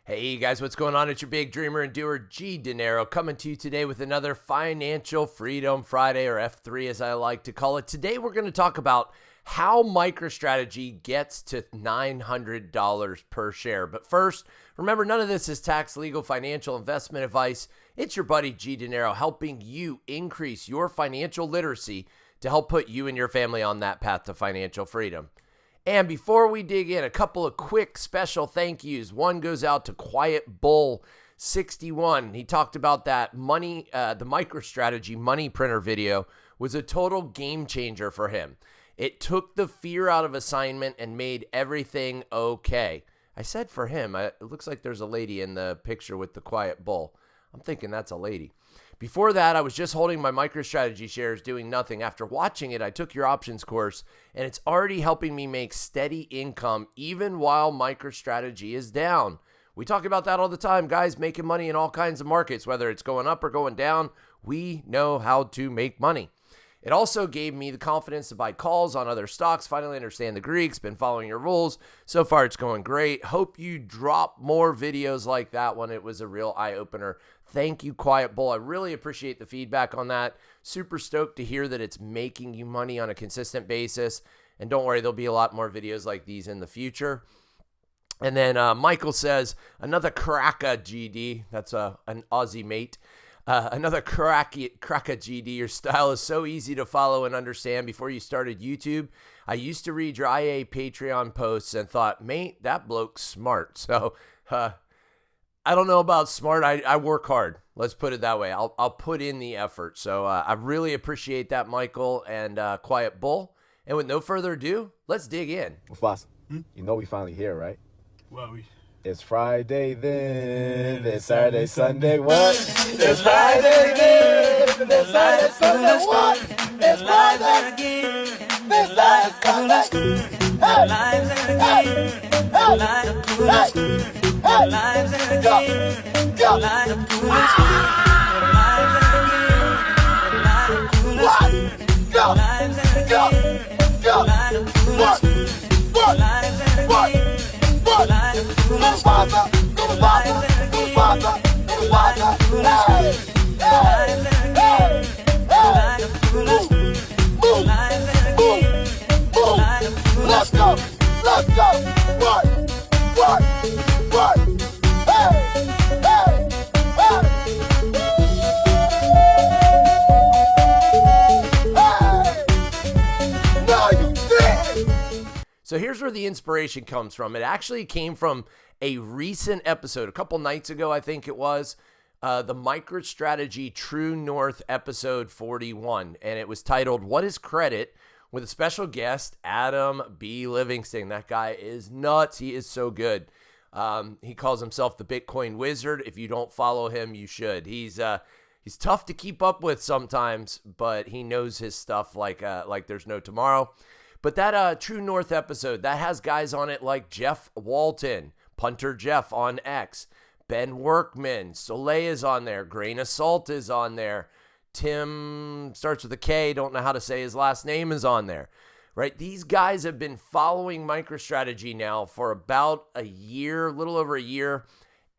Hey guys, what's going on? It's your big dreamer and doer, G Dinero, coming to you today with another Financial Freedom Friday, or F3 as I like to call it. Today we're going to talk about how MicroStrategy gets to $900 per share. But first, remember, none of this is tax, legal, financial, investment advice. It's your buddy G Dinero helping you increase your financial literacy to help put you and your family on that path to financial freedom. And before we dig in, a couple of quick special thank yous. One goes out to Quiet Bull 61. He talked about that money, the MicroStrategy money printer video was a total game changer for him. It took the fear out of assignment and made everything okay. I said for him. It looks like there's a lady in the picture with the Quiet Bull. I'm thinking that's a lady. Before that, I was just holding my MicroStrategy shares doing nothing. After watching it, I took your options course, and it's already helping me make steady income even while MicroStrategy is down. We talk about that all the time, guys, making money in all kinds of markets, whether it's going up or going down. We know how to make money. It also gave me the confidence to buy calls on other stocks, finally understand the Greeks, been following your rules. So far, it's going great. Hope you drop more videos like that one. It was a real eye-opener. Thank you, Quiet Bull. I really appreciate the feedback on that. Super stoked to hear that it's making you money on a consistent basis. And don't worry, there'll be a lot more videos like these in the future. And then Michael says, another cracker GD. That's an Aussie mate. Another cracker GD. Your style is so easy to follow and understand. Before you started YouTube, I used to read your IA Patreon posts and thought, mate, that bloke's smart. So I don't know about smart. I work hard. Let's put it that way. I'll put in the effort. So I really appreciate that, Michael and Quiet Bull. And with no further ado, let's dig in. Mufasa, you know we finally here, right? Well, It's Friday then, it's Saturday, Sunday, what? It's Friday then, it's Saturday, Sunday, what? It's Friday again, it's Saturday, Sunday. Let's go, what, no you didn't. So here's where the inspiration comes from. It actually came from a recent episode, a couple nights ago, I think it was, the MicroStrategy True North episode 41. And it was titled, What is Credit? With a special guest, Adam B. Livingston. That guy is nuts. He is so good. He calls himself the Bitcoin Wizard. If you don't follow him, you should. He's tough to keep up with sometimes, but he knows his stuff like there's no tomorrow. But that True North episode, that has guys on it like Jeff Walton, Punter Jeff on X, Ben Workman, Soleil is on there, Grain of Salt is on there, Tim starts with a K, don't know how to say his last name, is on there, right? These guys have been following MicroStrategy now for about a year, a little over a year,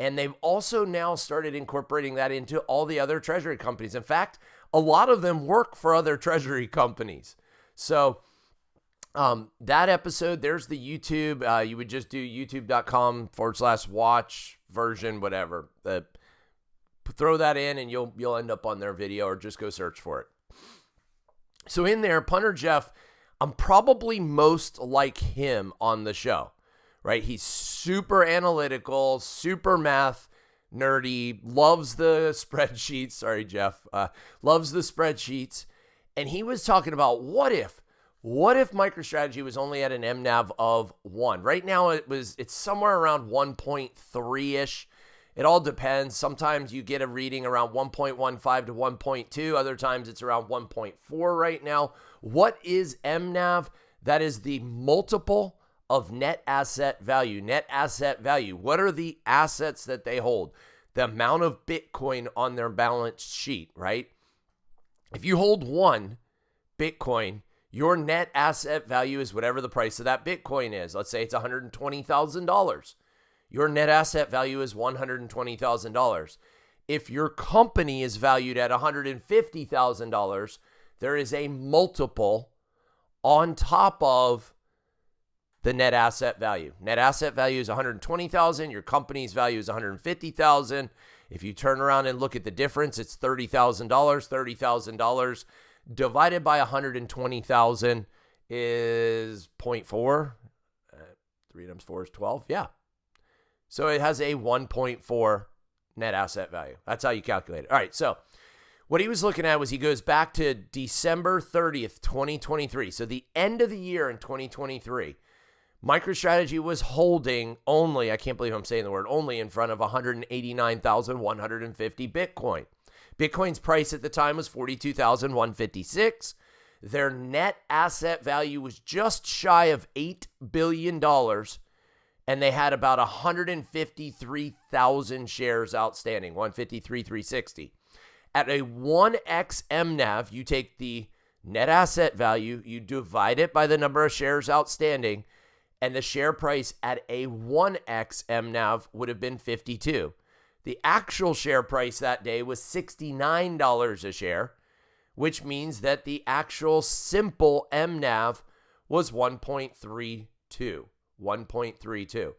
and they've also now started incorporating that into all the other treasury companies. In fact, a lot of them work for other treasury companies. So that episode, there's the YouTube. You would just do youtube.com/watch version, whatever. Throw that in and you'll end up on their video, or just go search for it. So in there, Punter Jeff, I'm probably most like him on the show, right? He's super analytical, super math nerdy, loves the spreadsheets. Sorry, Jeff. Loves the spreadsheets. And he was talking about what if MicroStrategy was only at an MNAV of 1? Right now it's somewhere around 1.3-ish. It all depends. Sometimes you get a reading around 1.15 to 1.2. Other times it's around 1.4 right now. What is MNAV? That is the multiple of net asset value. Net asset value. What are the assets that they hold? The amount of Bitcoin on their balance sheet, right? If you hold 1 Bitcoin, your net asset value is whatever the price of that Bitcoin is. Let's say it's $120,000. your net asset value is $120,000. If your company is valued at $150,000, there is a multiple on top of the net asset value. Net asset value is $120,000. Your company's value is $150,000. If you turn around and look at the difference, it's $30,000. $30,000 divided by $120,000 is 0.4. 3 times 4 is 12. Yeah. So it has a 1.4 net asset value. That's how you calculate it. All right. So what he was looking at was he goes back to December 30th, 2023. So the end of the year in 2023. MicroStrategy was holding only, I can't believe I'm saying the word only, in front of 189,150 Bitcoin. Bitcoin's price at the time was 42,156. Their net asset value was just shy of $8 billion, and they had about 153,000 shares outstanding, 153,360. At a 1x MNAV, you take the net asset value, you divide it by the number of shares outstanding, and the share price at a 1x MNAV would have been 52. The actual share price that day was $69 a share, which means that the actual simple MNAV was 1.32. 1.32.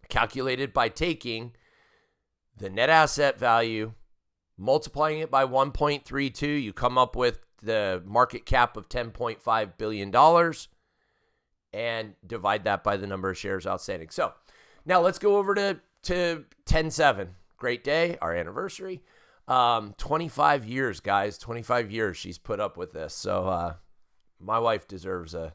Calculated by taking the net asset value, multiplying it by 1.32, you come up with the market cap of $10.5 billion. And divide that by the number of shares outstanding. So now let's go over to 10/7. Great day, our anniversary. 25 years, guys. 25 years she's put up with this. So my wife deserves an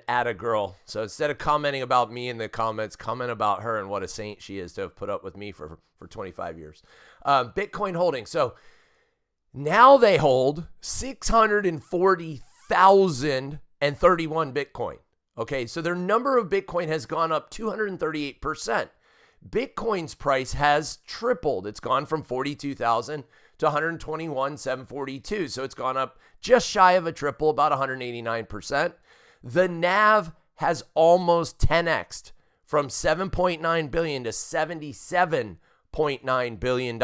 atta girl. So instead of commenting about me in the comments, comment about her and what a saint she is to have put up with me for 25 years. Bitcoin holding. So now they hold 640,031 Bitcoin. Okay, so their number of Bitcoin has gone up 238%. Bitcoin's price has tripled. It's gone from 42,000 to 121,742. So it's gone up just shy of a triple, about 189%. The NAV has almost 10x'd from $7.9 billion to $77.9 billion.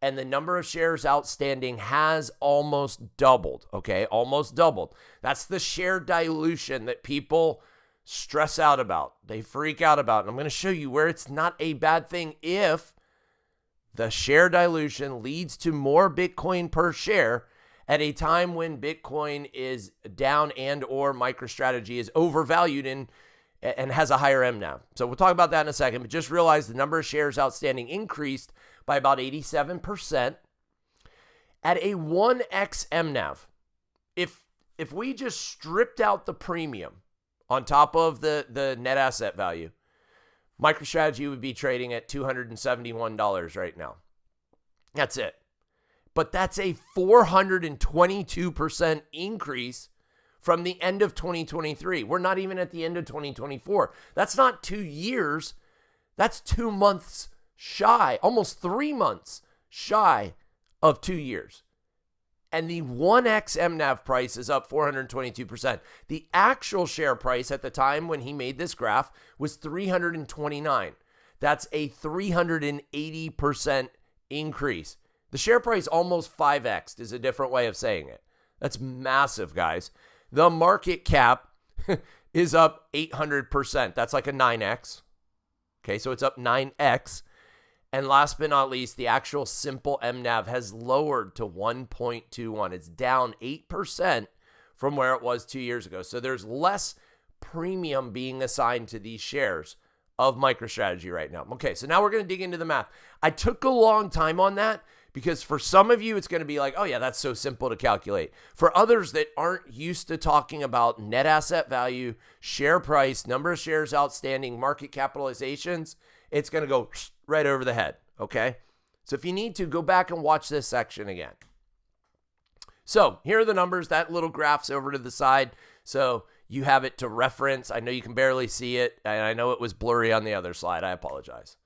And the number of shares outstanding has almost doubled, okay? Almost doubled. That's the share dilution that people stress out about. They freak out about. And I'm going to show you where it's not a bad thing if the share dilution leads to more Bitcoin per share at a time when Bitcoin is down and or MicroStrategy is overvalued and has a higher MNAV. So we'll talk about that in a second, but just realize the number of shares outstanding increased by about 87% at a 1x MNAV. If we just stripped out the premium on top of the net asset value, MicroStrategy would be trading at $271 right now. That's it. But that's a 422% increase from the end of 2023. We're not even at the end of 2024. That's not 2 years. That's 2 months shy, almost 3 months shy of 2 years. And the 1x MNAV price is up 422%. The actual share price at the time when he made this graph was 329. That's a 380% increase. The share price almost 5x'd is a different way of saying it. That's massive, guys. The market cap is up 800%. That's like a 9x. Okay, so it's up 9x. And last but not least, the actual simple MNAV has lowered to 1.21. It's down 8% from where it was 2 years ago. So there's less premium being assigned to these shares of MicroStrategy right now. Okay, so now we're going to dig into the math. I took a long time on that because for some of you, it's going to be like, oh yeah, that's so simple to calculate. For others that aren't used to talking about net asset value, share price, number of shares outstanding, market capitalizations, it's going to go right over the head, okay? So if you need to, go back and watch this section again. So here are the numbers. That little graph's over to the side, so you have it to reference. I know you can barely see it, and I know it was blurry on the other slide. I apologize.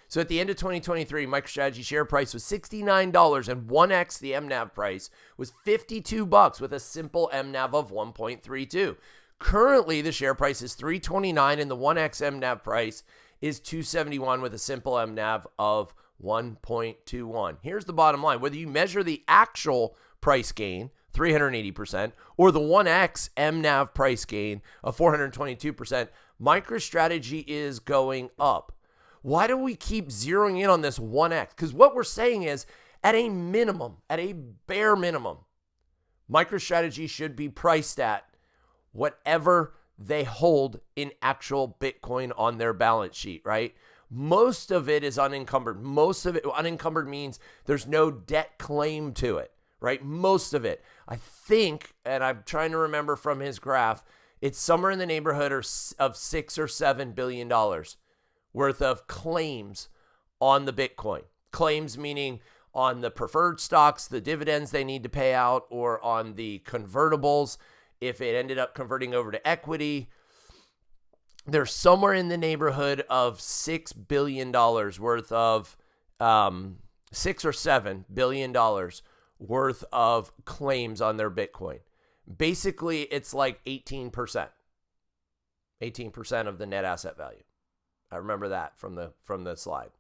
So at the end of 2023, MicroStrategy share price was $69, and 1x the MNAV price was $52 with a simple MNAV of 1.32. Currently, the share price is $329, and the 1x MNAV price is 271 with a simple MNAV of 1.21. Here's the bottom line. Whether you measure the actual price gain, 380%, or the 1x MNAV price gain of 422%, MicroStrategy is going up. Why do we keep zeroing in on this 1x? Because what we're saying is, at a minimum, at a bare minimum, MicroStrategy should be priced at whatever they hold in actual Bitcoin on their balance sheet, right? Most of it is unencumbered. Most of it, unencumbered means there's no debt claim to it, right? Most of it. I think, and I'm trying to remember from his graph, it's somewhere in the neighborhood of $6 or $7 billion worth of claims on the Bitcoin. Claims meaning on the preferred stocks, the dividends they need to pay out, or on the convertibles, if it ended up converting over to equity. There's somewhere in the neighborhood of $6 billion worth of, $6 or $7 billion worth of claims on their Bitcoin. Basically, it's like 18%. 18% of the net asset value. I remember that from the slide.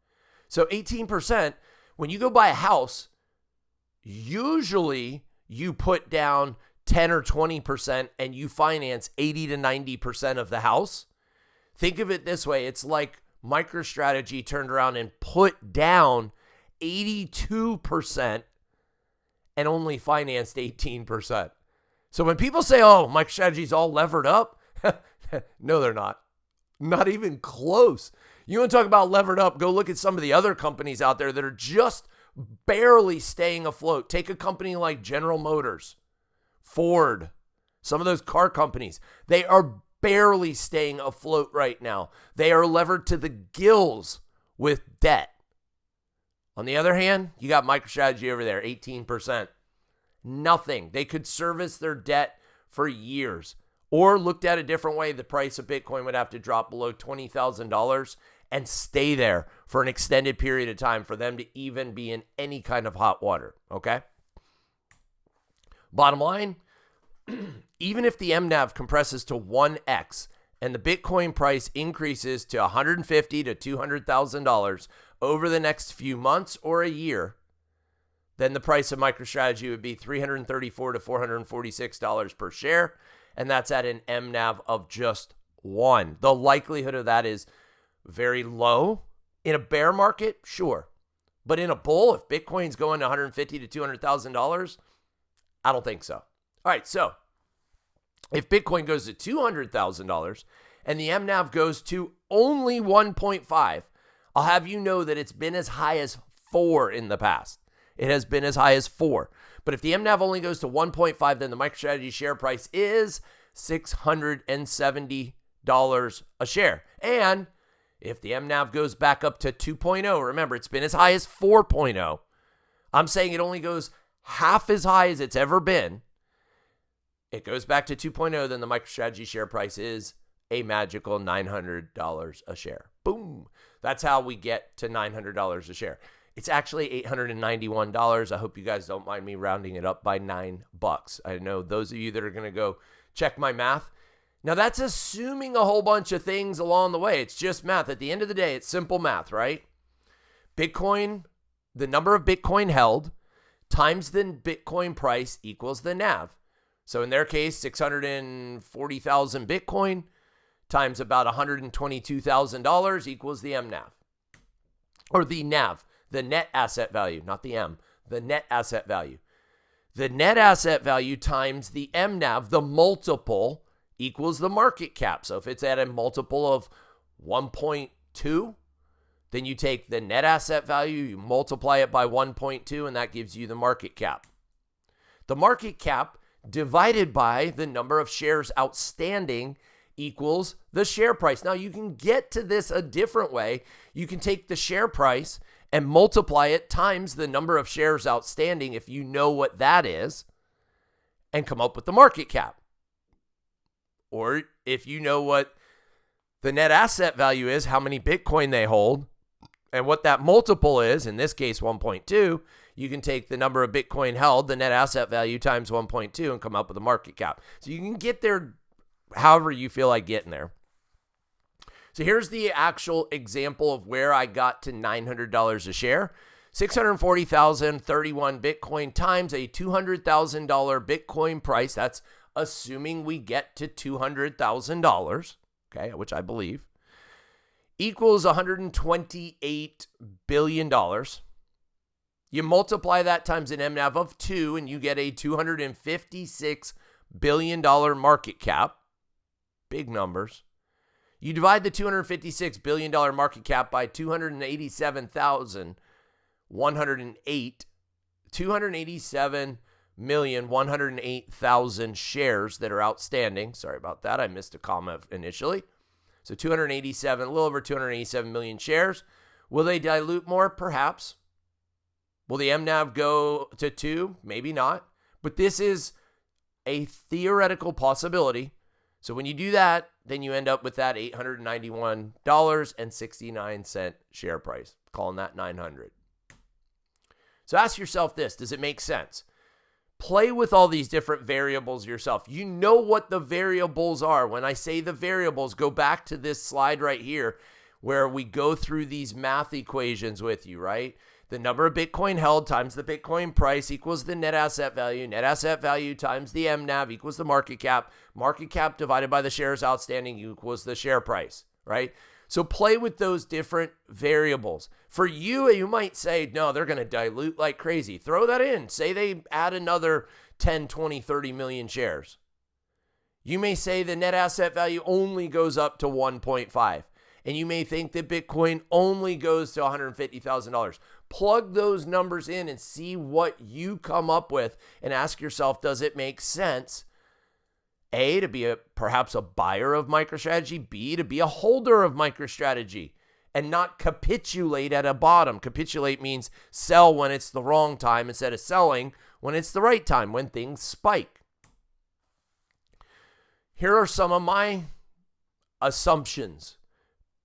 So 18%, when you go buy a house, usually you put down 10 or 20% and you finance 80 to 90% of the house. Think of it this way. It's like MicroStrategy turned around and put down 82% and only financed 18%. So when people say, oh, MicroStrategy's all levered up, no, they're not. Not even close. You want to talk about levered up? Go look at some of the other companies out there that are just barely staying afloat. Take a company like General Motors, Ford, some of those car companies. They are barely staying afloat right now. They are levered to the gills with debt. On the other hand, you got MicroStrategy over there, 18%. Nothing. They could service their debt for years. Or looked at a different way, the price of Bitcoin would have to drop below $20,000 and stay there for an extended period of time for them to even be in any kind of hot water, okay? Bottom line, even if the MNAV compresses to 1x and the Bitcoin price increases to $150,000 to $200,000 over the next few months or a year, then the price of MicroStrategy would be $334 to $446 per share. And that's at an MNAV of just 1. The likelihood of that is very low. In a bear market, sure. But in a bull, if Bitcoin's going to $150,000 to $200,000, I don't think so. All right, so if Bitcoin goes to $200,000 and the MNAV goes to only 1.5, I'll have you know that it's been as high as 4 in the past. It has been as high as 4. But if the MNAV only goes to 1.5, then the MicroStrategy share price is $670 a share. And if the MNAV goes back up to 2.0, remember, it's been as high as 4.0. I'm saying it only goes half as high as it's ever been. It goes back to 2.0, then the MicroStrategy share price is a magical $900 a share. Boom. That's how we get to $900 a share. It's actually $891. I hope you guys don't mind me rounding it up by $9. I know those of you that are going to go check my math. Now, that's assuming a whole bunch of things along the way. It's just math. At the end of the day, it's simple math, right? Bitcoin, the number of Bitcoin held times the Bitcoin price equals the NAV. So in their case, 640,000 Bitcoin times about $122,000 equals the MNAV. Or the NAV. The net asset value, not the M, the net asset value. The net asset value times the MNAV, the multiple, equals the market cap. So if it's at a multiple of 1.2, then you take the net asset value, you multiply it by 1.2, and that gives you the market cap. The market cap divided by the number of shares outstanding equals the share price. Now, you can get to this a different way. You can take the share price and multiply it times the number of shares outstanding, if you know what that is, and come up with the market cap. Or if you know what the net asset value is, how many Bitcoin they hold, and what that multiple is, in this case 1.2, you can take the number of Bitcoin held, the net asset value times 1.2, and come up with a market cap. So you can get there however you feel like getting there. So here's the actual example of where I got to $900 a share. 640,031 Bitcoin times a $200,000 Bitcoin price. That's assuming we get to $200,000, okay, which I believe, equals $128 billion. You multiply that times an MNAV of 2 and you get a $256 billion market cap. Big numbers. You divide the $256 billion market cap by 287,108,000 shares that are outstanding. Sorry about that. I missed a comma initially. So 287, a little over 287 million shares. Will they dilute more? Perhaps. Will the MNAV go to 2? Maybe not. But this is a theoretical possibility. So when you do that, then you end up with that $891.69 share price, calling that 900. So ask yourself this, does it make sense? Play with all these different variables yourself. You know what the variables are. When I say the variables, go back to this slide right here where we go through these math equations with you, right? The number of Bitcoin held times the Bitcoin price equals the net asset value. Net asset value times the MNAV equals the market cap. Market cap divided by the shares outstanding equals the share price, right? So play with those different variables. For you, you might say, no, they're going to dilute like crazy. Throw that in. Say they add another 10, 20, 30 million shares. You may say the net asset value only goes up to 1.5. And you may think that Bitcoin only goes to $150,000. Plug those numbers in and see what you come up with and ask yourself, does it make sense, A, to be perhaps a buyer of MicroStrategy, B, to be a holder of MicroStrategy and not capitulate at a bottom. Capitulate means sell when it's the wrong time instead of selling when it's the right time, when things spike. Here are some of my assumptions.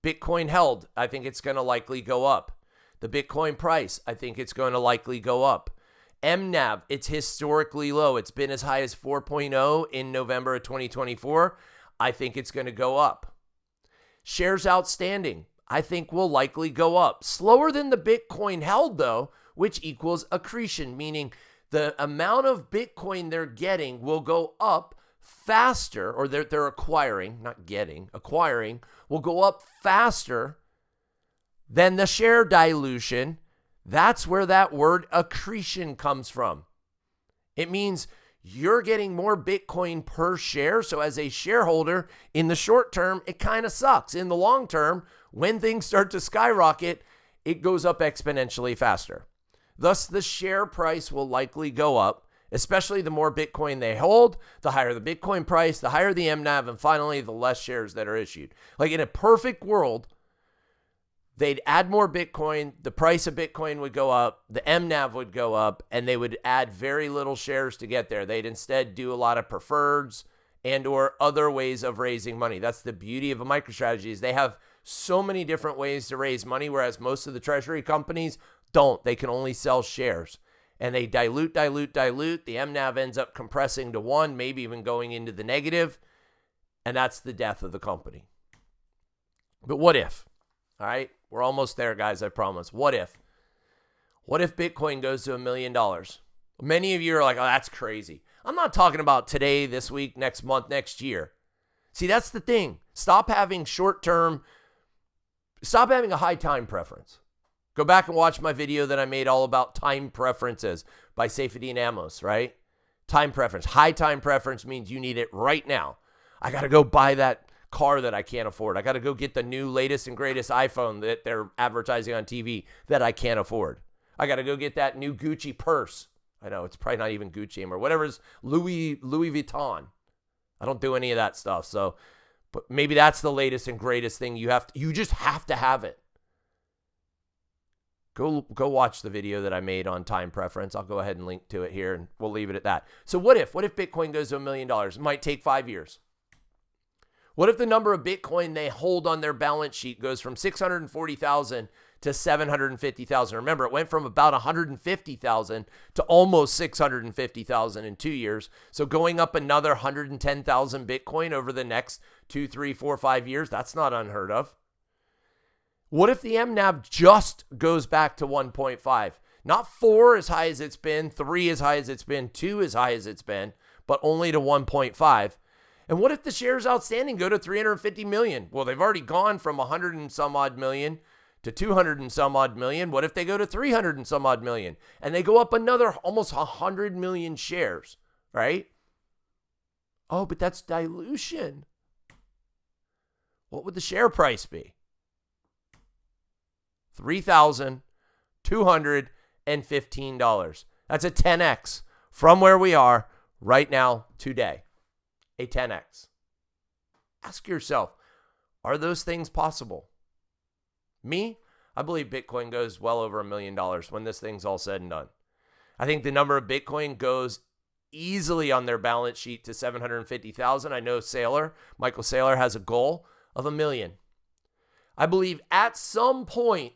Bitcoin held, I think it's going to likely go up. The Bitcoin price, I think it's going to likely go up. MNAV, it's historically low. It's been as high as 4.0 in November of 2024. I think it's going to go up. Shares outstanding, I think will likely go up. Slower than the Bitcoin held, though, which equals accretion, meaning the amount of Bitcoin they're getting will go up faster, or they're acquiring, not getting, acquiring, will go up faster than the share dilution. That's where that word accretion comes from. It means you're getting more Bitcoin per share. So as a shareholder, in the short term, it kind of sucks. In the long term, when things start to skyrocket, it goes up exponentially faster. Thus, the share price will likely go up, especially the more Bitcoin they hold, the higher the Bitcoin price, the higher the MNAV, and finally, the less shares that are issued. Like in a perfect world, they'd add more Bitcoin, the price of Bitcoin would go up, the MNAV would go up, and they would add very little shares to get there. They'd instead do a lot of preferreds and or other ways of raising money. That's the beauty of a MicroStrategy is they have so many different ways to raise money, whereas most of the treasury companies don't. They can only sell shares. And they dilute. The MNAV ends up compressing to 1, maybe even going into the negative. And that's the death of the company. But what if? All right, we're almost there, guys, I promise. What if? What if Bitcoin goes to $1 million? Many of you are like, oh, that's crazy. I'm not talking about today, this week, next month, next year. See, that's the thing. Stop having a high time preference. Go back and watch my video that I made all about time preferences by Saifedean Amos, right? Time preference. High time preference means you need it right now. I got to go buy that car that I can't afford. I got to go get the new latest and greatest iPhone that they're advertising on TV that I can't afford. I got to go get that new Gucci purse. I know it's probably not even Gucci anymore. Whatever's Louis Vuitton. I don't do any of that stuff. So, but maybe that's the latest and greatest thing you just have to have it. Go watch the video that I made on time preference. I'll go ahead and link to it here, and we'll leave it at that. So what if Bitcoin goes to $1 million? It might take 5 years. What if the number of Bitcoin they hold on their balance sheet goes from 640,000 to 750,000? Remember, it went from about 150,000 to almost 650,000 in 2 years. So going up another 110,000 Bitcoin over the next 2, 3, 4, 5 years, that's not unheard of. What if the MNAV just goes back to 1.5? Not 4 as high as it's been, 3 as high as it's been, 2 as high as it's been, but only to 1.5. And what if the shares outstanding go to 350 million? Well, they've already gone from 100 and some odd million to 200 and some odd million. What if they go to 300 and some odd million? And they go up another almost 100 million shares, right? Oh, but that's dilution. What would the share price be? $3,215. That's a 10x from where we are right now today. A 10x. Ask yourself, are those things possible? Me, I believe Bitcoin goes well over $1 million when this thing's all said and done. I think the number of Bitcoin goes easily on their balance sheet to 750,000. I know Michael Saylor has a goal of 1 million. I believe at some point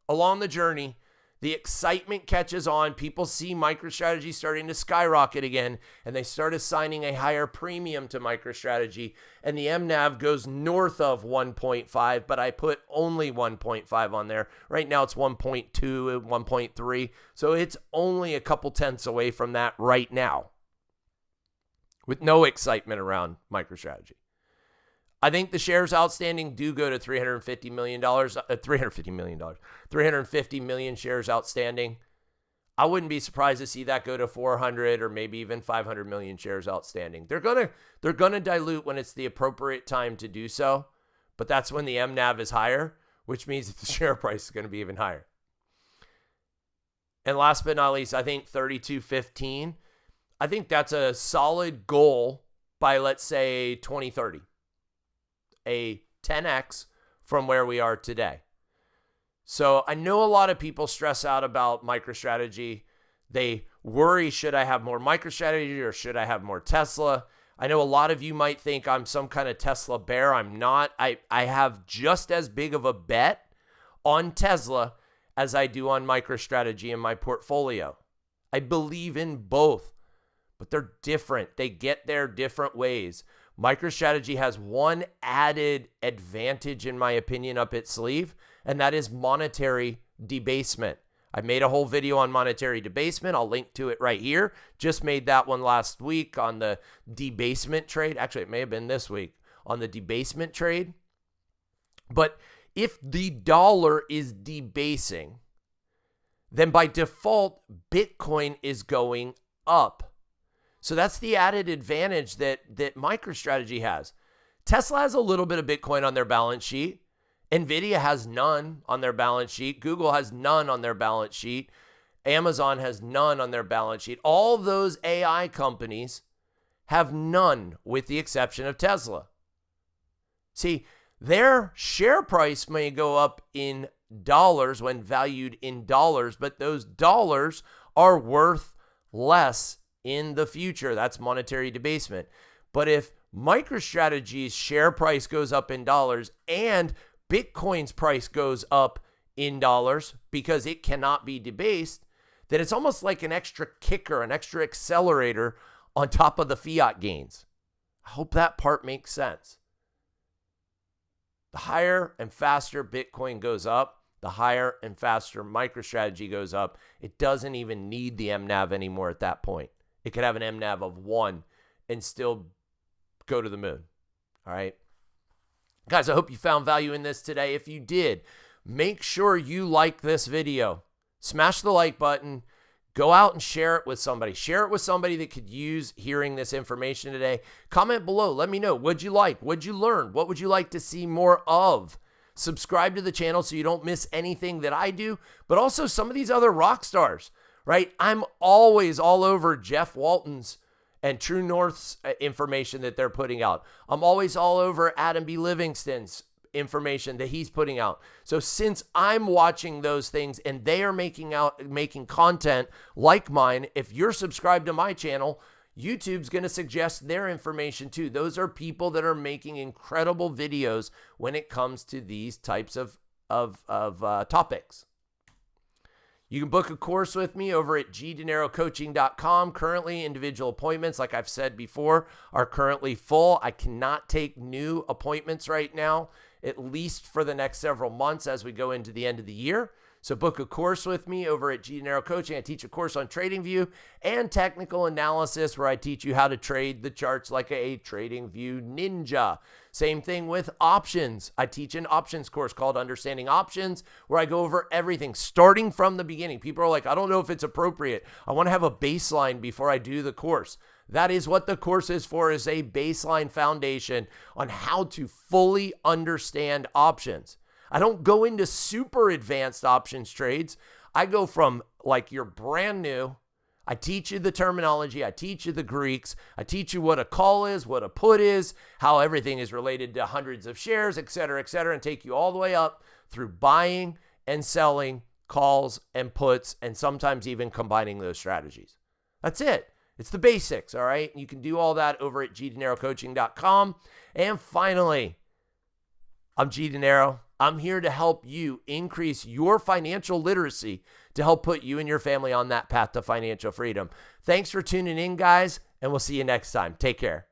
along the journey, the excitement catches on. People see MicroStrategy starting to skyrocket again, and they start assigning a higher premium to MicroStrategy, and the MNAV goes north of 1.5, but I put only 1.5 on there. Right now it's 1.2, 1.3, so it's only a couple tenths away from that right now with no excitement around MicroStrategy. I think the shares outstanding do go to $350 million, 350 million shares outstanding. I wouldn't be surprised to see that go to 400 or maybe even 500 million shares outstanding. They're going to dilute when it's the appropriate time to do so, but that's when the MNAV is higher, which means that the share price is going to be even higher. And last but not least, I think 32.15. I think that's a solid goal by, let's say, 2030. A 10x from where we are today. So I know a lot of people stress out about MicroStrategy. They worry, should I have more MicroStrategy or should I have more Tesla? I know a lot of you might think I'm some kind of Tesla bear. I'm not. I have just as big of a bet on Tesla as I do on MicroStrategy in my portfolio. I believe in both, but they're different. They get there different ways. MicroStrategy has one added advantage, in my opinion, up its sleeve, and that is monetary debasement. I made a whole video on monetary debasement. I'll link to it right here. Just made that one last week on the debasement trade. Actually, it may have been this week on the debasement trade. But if the dollar is debasing, then by default, Bitcoin is going up. So that's the added advantage that MicroStrategy has. Tesla has a little bit of Bitcoin on their balance sheet. NVIDIA has none on their balance sheet. Google has none on their balance sheet. Amazon has none on their balance sheet. All those AI companies have none with the exception of Tesla. See, their share price may go up in dollars when valued in dollars, but those dollars are worth less in the future. That's monetary debasement. But if MicroStrategy's share price goes up in dollars and Bitcoin's price goes up in dollars because it cannot be debased, then it's almost like an extra kicker, an extra accelerator on top of the fiat gains. I hope that part makes sense. The higher and faster Bitcoin goes up, the higher and faster MicroStrategy goes up. It doesn't even need the MNAV anymore at that point. It could have an MNAV of 1 and still go to the moon. All right. Guys, I hope you found value in this today. If you did, make sure you like this video. Smash the like button. Go out and share it with somebody. Share it with somebody that could use hearing this information today. Comment below. Let me know. What'd you like? What'd you learn? What would you like to see more of? Subscribe to the channel so you don't miss anything that I do, but also some of these other rock stars. Right? I'm always all over Jeff Walton's and True North's information that they're putting out. I'm always all over Adam B. Livingston's information that he's putting out. So since I'm watching those things and they are making content like mine, if you're subscribed to my channel, YouTube's going to suggest their information too. Those are people that are making incredible videos when it comes to these types of topics. You can book a course with me over at gdinerocoaching.com. Currently, individual appointments, like I've said before, are currently full. I cannot take new appointments right now at least for the next several months as we go into the end of the year. So book a course with me over at G Dinero Coaching. I teach a course on TradingView and technical analysis where I teach you how to trade the charts like a TradingView ninja. Same thing with options. I teach an options course called Understanding Options where I go over everything starting from the beginning. People are like, I don't know if it's appropriate. I want to have a baseline before I do the course. That is what the course is for, is a baseline foundation on how to fully understand options. I don't go into super advanced options trades. I go from like you're brand new. I teach you the terminology. I teach you the Greeks. I teach you what a call is, what a put is, how everything is related to hundreds of shares, et cetera, and take you all the way up through buying and selling calls and puts, and sometimes even combining those strategies. That's it. It's the basics, all right? You can do all that over at gdinerocoaching.com. And finally, I'm G Dinero. I'm here to help you increase your financial literacy to help put you and your family on that path to financial freedom. Thanks for tuning in, guys, and we'll see you next time. Take care.